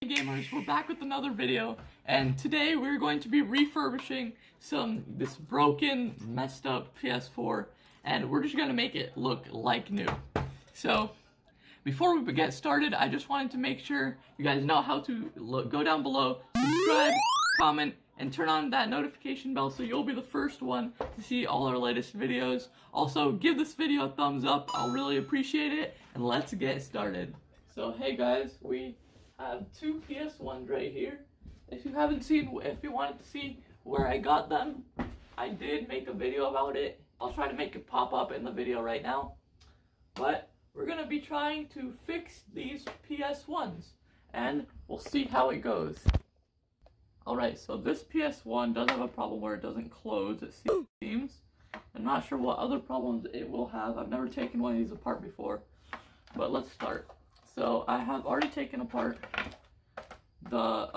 Hey gamers, we're back with another video, and today we're going to be refurbishing this broken, messed up PS4, and we're just gonna make it look like new. So, before we get started, I just wanted to make sure you guys know how to go down below, subscribe, comment, and turn on that notification bell so you'll be the first one to see all our latest videos. Also, give this video a thumbs up, I'll really appreciate it, and let's get started. So, hey guys, we have two PS1s right here. If you wanted to see where I got them, I did make a video about it. I'll try to make it pop up in the video right now. But we're gonna be trying to fix these PS1s, and we'll see how it goes. Alright, so this PS1 does have a problem where it doesn't close, it seems. I'm not sure what other problems it will have. I've never taken one of these apart before. But let's start. So I have already taken apart the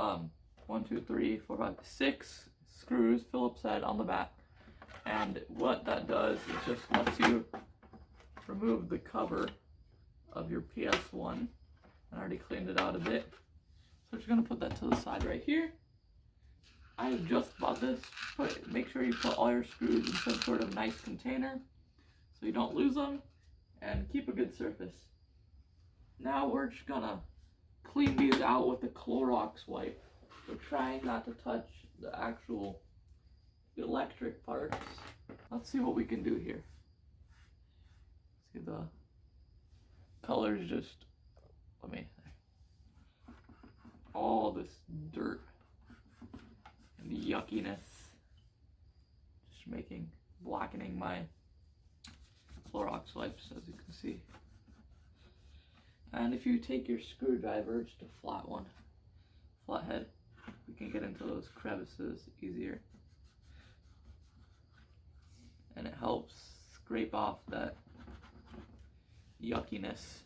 6 screws Phillips head on the back, and what that does is just lets you remove the cover of your PS1. I already cleaned it out a bit, so I'm just gonna put that to the side right here. I just bought this. Make sure you put all your screws in some sort of nice container so you don't lose them, and keep a good surface. Now we're just gonna clean these out with a Clorox wipe. We're trying not to touch the actual electric parts. Let's see what we can do here. See, the colors just, all this dirt and yuckiness just blackening my Clorox wipes, as you can see. And if you take your screwdriver, just a flathead, we can get into those crevices easier. And it helps scrape off that yuckiness.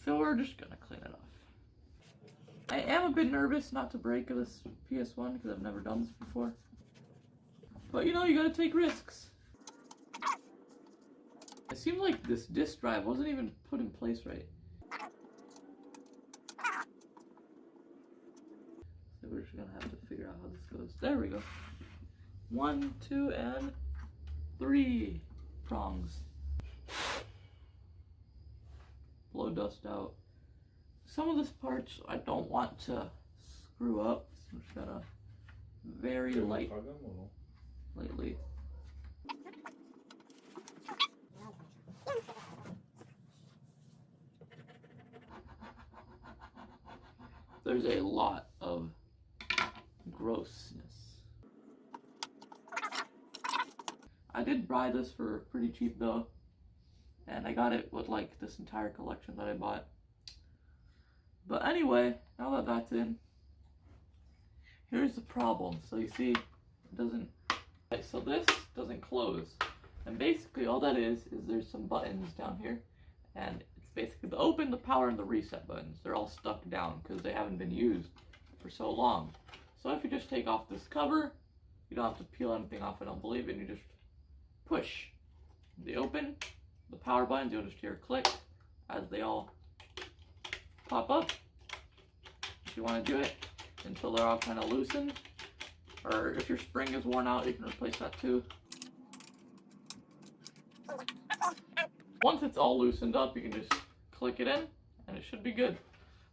So we're just gonna clean it off. I am a bit nervous not to break this PS1 because I've never done this before. But you know, you gotta take risks. It seems like this disk drive wasn't even put in place right. So we're just gonna have to figure out how this goes. There we go. 1, 2, and 3 prongs. Blow dust out. Some of this parts I don't want to screw up, so I'm just gonna very lightly. There's a lot of grossness. I did buy this for pretty cheap though, and I got it with like this entire collection that I bought. But anyway, now that that's in, here's the problem. So you see, it doesn't, so this doesn't close, and basically all that is there's some buttons down here, and it's basically the open, the power, and the reset buttons. They're all stuck down because they haven't been used for so long. So if you just take off this cover, you don't have to peel anything off, I don't believe, and you just push the open, the power buttons, you'll just hear a click as they all pop up. If you want to do it until they're all kind of loosened, or if your spring is worn out, you can replace that too. Once it's all loosened up, you can just click it in, and it should be good.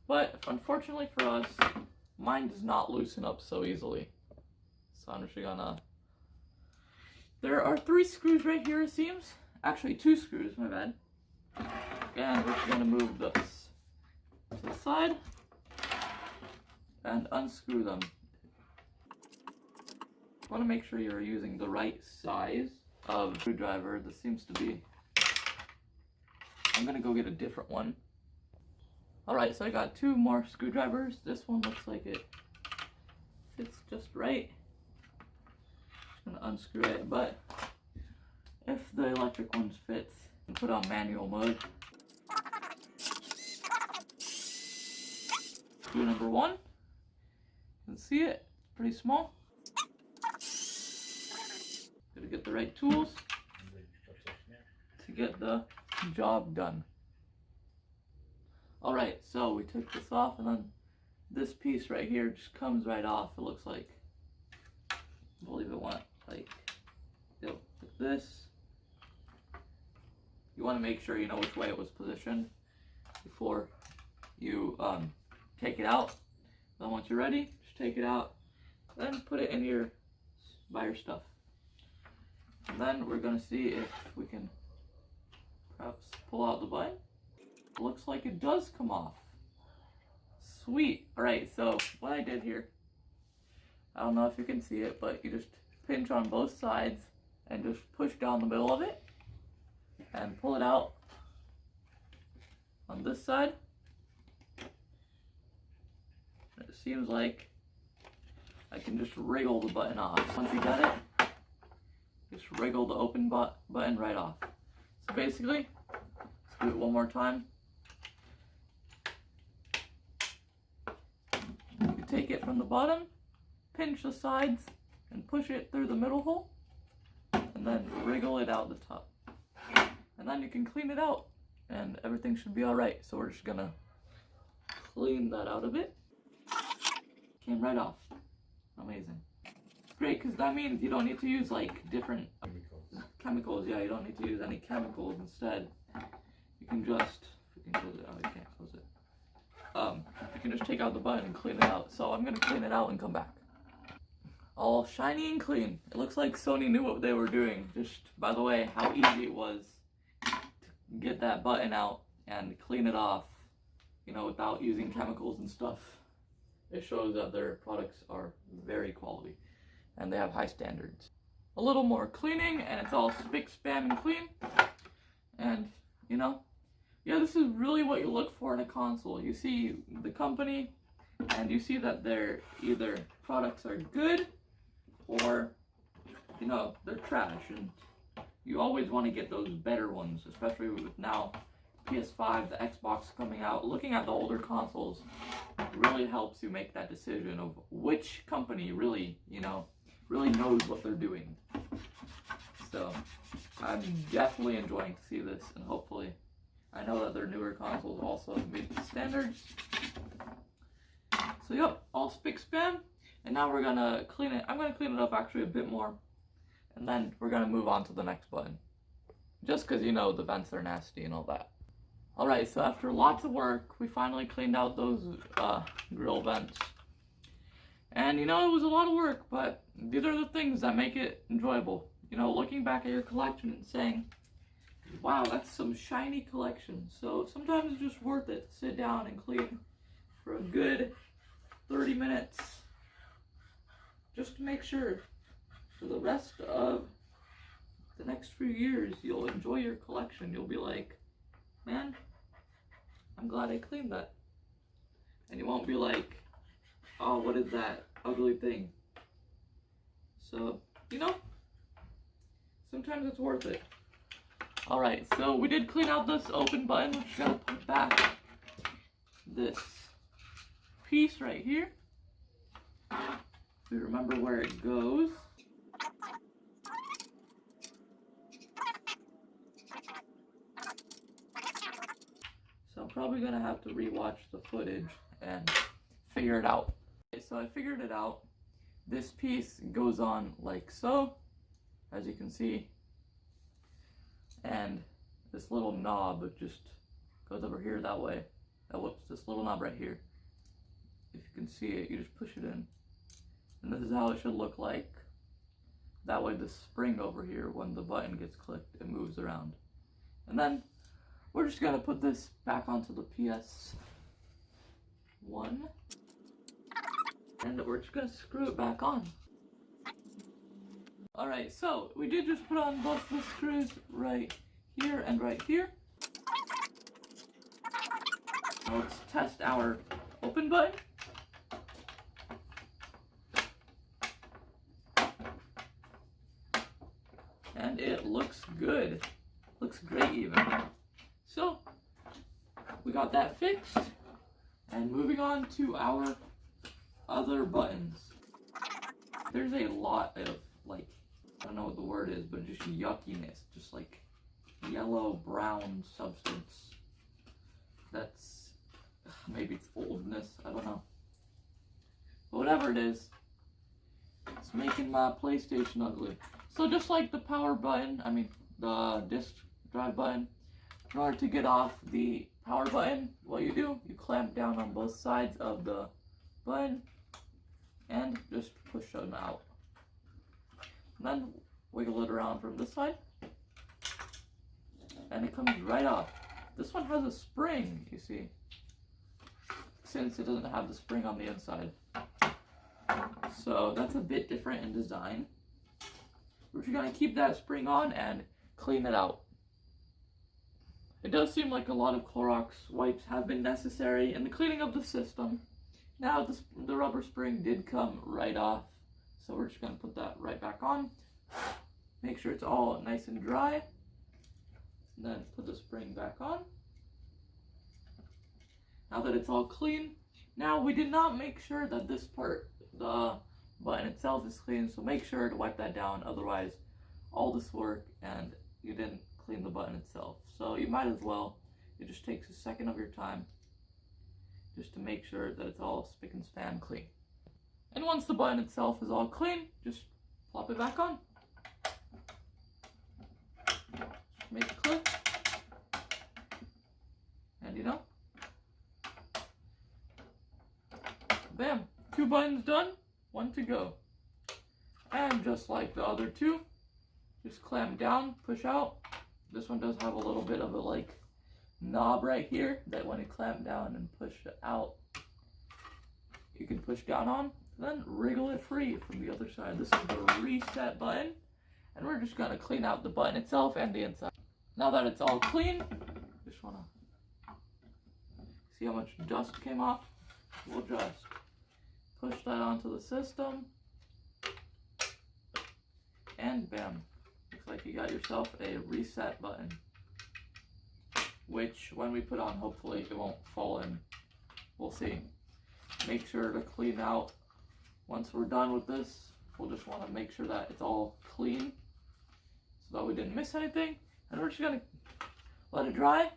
But unfortunately for us, mine does not loosen up so easily. So I'm just gonna... There are 3 screws right here, it seems. Actually, 2 screws, my bad. And we're just gonna move this to the side and unscrew them. You want to make sure you're using the right size of screwdriver. This seems to be... I'm gonna go get a different one. Alright, so I got 2 more screwdrivers. This one looks like it fits just right. Just gonna unscrew it, but if the electric one fits, and put on manual mode. Screw number 1. You can see it, it's pretty small. Gotta get the right tools to get the job done. Alright, so we took this off, and then this piece right here just comes right off, it looks like. I believe it went like this. You want to make sure you know which way it was positioned before you take it out. Then once you're ready, just take it out, then put it in your stuff. And then we're gonna see if we can perhaps pull out the button. It looks like it does come off. Sweet. Alright, so what I did here, I don't know if you can see it, but you just pinch on both sides and just push down the middle of it and pull it out on this side. It seems like I can just wriggle the button off. Once you got it, just wriggle the open button right off. So basically, let's do it one more time. You take it from the bottom, pinch the sides, and push it through the middle hole, and then wriggle it out the top. And then you can clean it out, and everything should be alright. So we're just gonna clean that out a bit. Came right off. Amazing. Great, because that means you don't need to use like different chemicals. Yeah, you don't need to use any chemicals. Instead, you can just, if you can close it, oh, you can't close it. You can just take out the button and clean it out. So I'm gonna clean it out and come back. All shiny and clean. It looks like Sony knew what they were doing. Just by the way, how easy it was to get that button out and clean it off, you know, without using chemicals and stuff. It shows that their products are very quality and they have high standards. A little more cleaning and it's all spick, spam, and clean. And, you know, yeah, this is really what you look for in a console. You see the company and you see that their either products are good or, you know, they're trash. And you always want to get those better ones, especially with now PS5, the Xbox coming out. Looking at the older consoles really helps you make that decision of which company really, you know, really knows what they're doing. So I'm definitely enjoying to see this, and hopefully I know that their newer consoles also meet the standards. So yep, all spick spam, and now we're gonna clean it. I'm gonna clean it up actually a bit more, and then we're gonna move on to the next button. Just because, you know, the vents are nasty and all that. Alright, so after lots of work, we finally cleaned out those grill vents. And, you know, it was a lot of work, but these are the things that make it enjoyable. You know, looking back at your collection and saying, wow, that's some shiny collection. So sometimes it's just worth it to sit down and clean for a good 30 minutes. Just to make sure for the rest of the next few years, you'll enjoy your collection. You'll be like, man, I'm glad I cleaned that. And you won't be like, oh, what is that ugly thing? So, you know, sometimes it's worth it. Alright, so we did clean out this open button. We're just gonna put back this piece right here. We remember where it goes. So I'm probably gonna have to rewatch the footage and figure it out. Okay, so I figured it out. This piece goes on like so, as you can see. And this little knob just goes over here that way. Whoops, this little knob right here. If you can see it, you just push it in. And this is how it should look like. That way the spring over here, when the button gets clicked, it moves around. And then we're just gonna put this back onto the PS1. And we're just gonna screw it back on. Alright, so we did just put on both the screws right here and right here. Now let's test our open button. And it looks good. Looks great even. So, we got that fixed. And moving on to our other buttons. There's a lot of, like, I don't know what the word is, but just yuckiness. Just like yellow, brown substance. That's, maybe it's oldness, I don't know. whatever it is, it's making my PlayStation ugly. So just like the power button, the disk drive button, in order to get off the power button, what you do, you clamp down on both sides of the button and just push them out. And then wiggle it around from this side, and it comes right off. This one has a spring, you see, since it doesn't have the spring on the inside. So that's a bit different in design. We're just gonna keep that spring on and clean it out. It does seem like a lot of Clorox wipes have been necessary in the cleaning of the system. Now the rubber spring did come right off, so we're just gonna put that right back on. Make sure it's all nice and dry. And then put the spring back on. Now that it's all clean, now we did not make sure that this part, the button itself, is clean, so make sure to wipe that down, otherwise all this work and you didn't clean the button itself. So you might as well, it just takes a second of your time just to make sure that it's all spick and span clean. And once the button itself is all clean, just plop it back on. Make it click, and bam, 2 buttons done, 1 to go. And just like the other 2, just clamp down, push out. This one does have a little bit of a knob right here that when you clamp down and push it out, you can push down on, then wriggle it free from the other side. This is the reset button, and we're just gonna clean out the button itself and the inside. Now that it's all clean, just wanna see how much dust came off. We'll just push that onto the system, and bam, looks like you got yourself a reset button, which when we put on, hopefully it won't fall in. We'll see. Make sure to clean out. Once we're done with this, we'll just want to make sure that it's all clean so that we didn't miss anything. And we're just gonna let it dry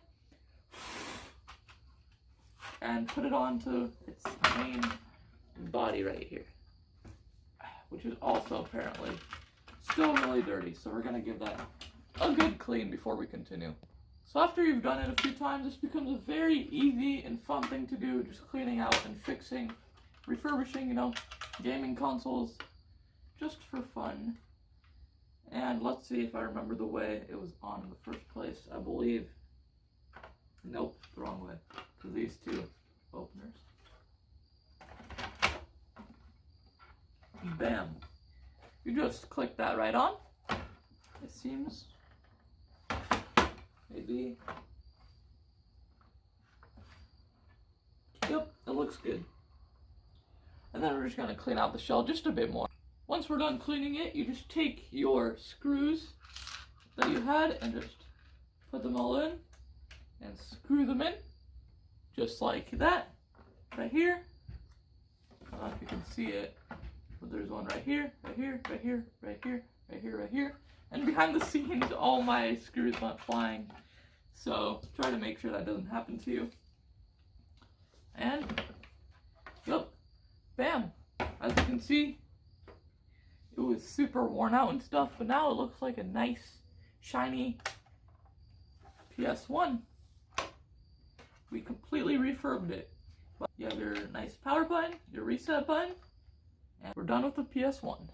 and put it onto its main body right here, which is also apparently still really dirty. So we're gonna give that a good clean before we continue. So after you've done it a few times, this becomes a very easy and fun thing to do, just cleaning out and fixing, refurbishing, gaming consoles, just for fun. And let's see if I remember the way it was on in the first place. I believe, nope, the wrong way, because these 2 openers. Bam. You just click that right on. It seems, maybe, yep, it looks good. And then we're just gonna clean out the shell just a bit more. Once we're done cleaning it, you just take your screws that you had and just put them all in and screw them in, just like that, right here. I don't know if you can see it, but there's one right here, right here, right here, right here, right here, right here. And behind the scenes, all my screws went flying. So try to make sure that doesn't happen to you. And, yep, bam. As you can see, it was super worn out and stuff, but now it looks like a nice, shiny PS1. We completely refurbed it. But you have your nice power button, your reset button, and we're done with the PS1.